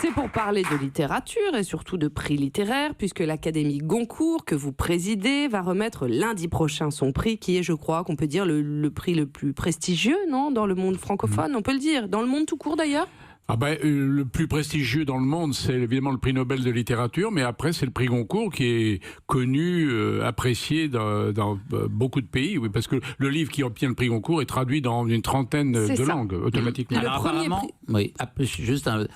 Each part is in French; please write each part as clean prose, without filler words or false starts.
C'est pour parler de littérature et surtout de prix littéraires, puisque l'Académie Goncourt, que vous présidez, va remettre lundi prochain son prix, qui est, je crois, qu'on peut dire le prix le plus prestigieux, non, dans le monde francophone, on peut le dire, dans le monde tout court d'ailleurs. Le plus prestigieux dans le monde, c'est évidemment le prix Nobel de littérature, mais après c'est le prix Goncourt qui est connu, apprécié dans beaucoup de pays, oui, parce que le livre qui obtient le prix Goncourt est traduit dans une trentaine de langues automatiquement. Alors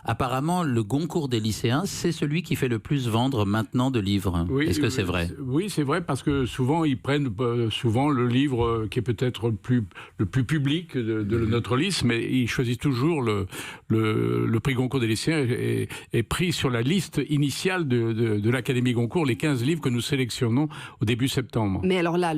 apparemment, le Goncourt des lycéens, c'est celui qui fait le plus vendre maintenant de livres. Oui, est-ce que c'est vrai? Oui, c'est vrai, parce que souvent ils prennent le livre qui est peut-être le plus public de notre liste, mais ils choisissent toujours le prix Goncourt des lycéens est pris sur la liste initiale de l'Académie Goncourt, les 15 livres que nous sélectionnons au début septembre. Mais alors là,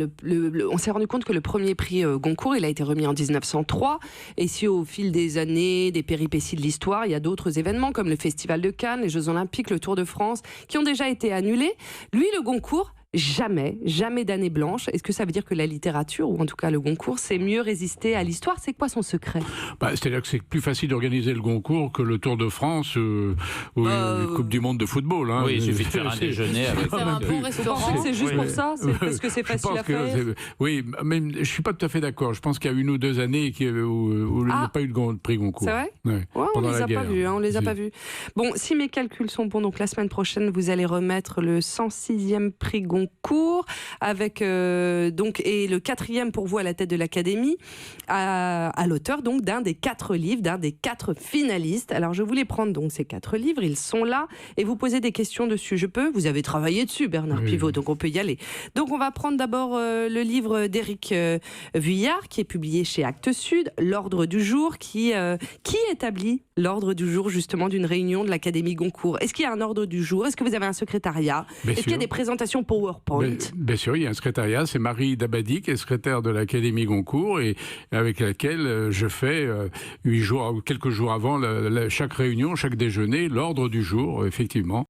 on s'est rendu compte que le premier prix Goncourt, il a été remis en 1903. Et si au fil des années, des péripéties de l'histoire, il y a d'autres événements comme le Festival de Cannes, les Jeux Olympiques, le Tour de France, qui ont déjà été annulés, lui, le Goncourt, jamais d'année blanche. Est-ce que ça veut dire que la littérature, ou en tout cas le Goncourt, c'est mieux résister à l'histoire? C'est quoi son secret? C'est-à-dire que c'est plus facile d'organiser le Goncourt que le Tour de France ou la Coupe du Monde de football. Hein. Oui, il suffit de faire un déjeuner avec... Faire un bon restaurant. C'est juste pour ça? C'est parce que c'est facile à faire? Oui, mais je ne suis pas tout à fait d'accord. Je pense qu'il y a 1 ou 2 années où il n'y a pas eu de prix Goncourt. C'est vrai? Ouais, on les a pas vus, on les a pas vus. Bon, si mes calculs sont bons, donc la semaine prochaine, vous allez remettre le 106e prix Goncourt, avec et le 4e pour vous à la tête de l'Académie, à l'auteur donc d'un des 4 livres, d'un des 4 finalistes. Alors je voulais prendre donc ces 4 livres, ils sont là, et vous poser des questions dessus. Je peux? Vous avez travaillé dessus, Bernard Pivot, donc on peut y aller. Donc on va prendre d'abord le livre d'Éric Vuillard, qui est publié chez Actes Sud, L'Ordre du jour, qui établit l'ordre du jour justement d'une réunion de l'Académie Goncourt. Est-ce qu'il y a un ordre du jour? Est-ce que vous avez un secrétariat? Est-ce qu'il y a des présentations PowerPoint? Bien sûr, il y a un secrétariat, c'est Marie Dabadi qui est secrétaire de l'Académie Goncourt et avec laquelle je fais quelques jours avant chaque réunion, chaque déjeuner, l'ordre du jour, effectivement.